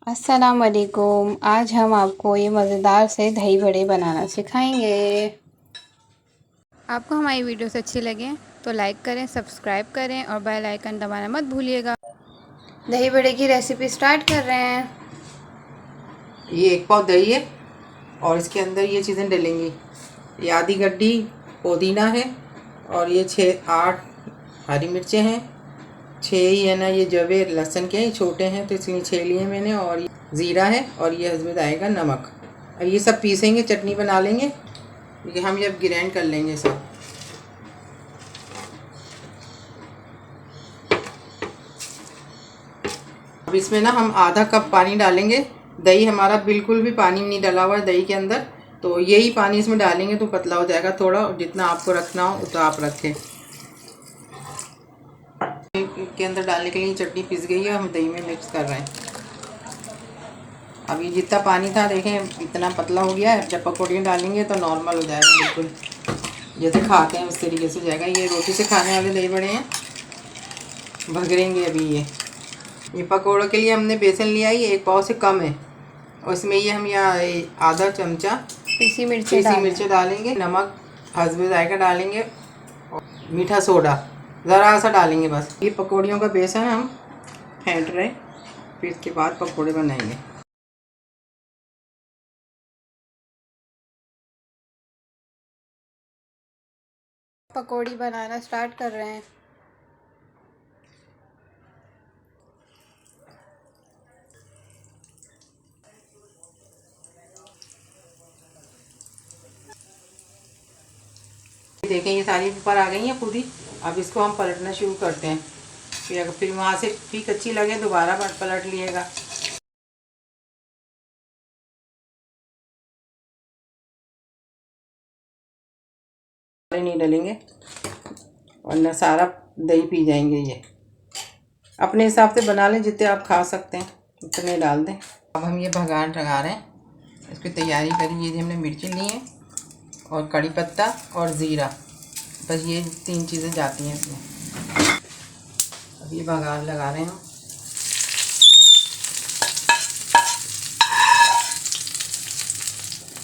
अस्सलाम वालेकुम। आज हम आपको ये मज़ेदार से दही बड़े बनाना सिखाएंगे। आपको हमारी वीडियोस अच्छी लगें तो लाइक करें, सब्सक्राइब करें और बेल आइकन दबाना मत भूलिएगा। दही बड़े की रेसिपी स्टार्ट कर रहे हैं। ये 1 पाव दही है और इसके अंदर ये चीज़ें डलेंगी। ये आधी गड्डी पुदीना है और ये 6-8 हरी मिर्चें हैं। 6 ही है ना, ये जवे लहसुन के हैं, छोटे हैं तो इसलिए 6 लिए मैंने। और ये ज़ीरा है और ये हस्बे आएगा नमक। अब ये सब पीसेंगे, चटनी बना लेंगे। ये हम जब ग्राइंड कर लेंगे सब। अब इसमें ना हम आधा कप पानी डालेंगे। दही हमारा बिल्कुल भी पानी नहीं डला हुआ है दही के अंदर, तो यही पानी इसमें डालेंगे तो पतला हो जाएगा थोड़ा। और जितना आपको रखना हो तो आप रखें। के अंदर डालने के लिए चटनी पिस गई है, हम दही में मिक्स कर रहे हैं। अब ये जितना पानी था देखें इतना पतला हो गया है। जब पकौड़ियाँ डालेंगे तो नॉर्मल हो जाएगा, बिल्कुल जैसे खाते हैं उस तरीके से हो जाएगा। ये रोटी से खाने वाले दही बड़े हैं, भगरेंगे अभी। ये पकौड़ों के लिए हमने बेसन लिया है, ये 1 पाव से कम है। और इसमें ये हम आधा चमचा पीसी मिर्चें डालेंगे। नमक हस्बे जायका डालेंगे और मीठा सोडा ज़रा सा डालेंगे बस। ये पकौड़ियों का बेसन हम फेंट रहे, फिर इसके बाद पकौड़े बनाएंगे। पकौड़ी बनाना स्टार्ट कर रहे हैं। देखें ये सारी ऊपर आ गई हैं खुद ही। अब इसको हम पलटना शुरू करते हैं। फिर वहाँ से ठीक अच्छी लगे दोबारा पलट लिएगा। नहीं डलेंगे वरना सारा दही पी जाएंगे। ये अपने हिसाब से बना लें, जितने आप खा सकते हैं उतने डाल दें। अब हम ये भगान लगा रहे हैं, इसकी तैयारी करी। ये हमने मिर्ची ली हैं और कड़ी पत्ता और ज़ीरा, बस ये 3 चीज़ें जाती हैं इसमें। अब ये भगान लगा रहे हैं हम।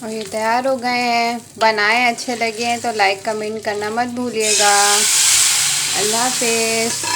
और ये तैयार हो गए हैं। बनाए अच्छे लगे हैं तो लाइक कमेंट करना मत भूलिएगा। अल्लाह हाफिज़।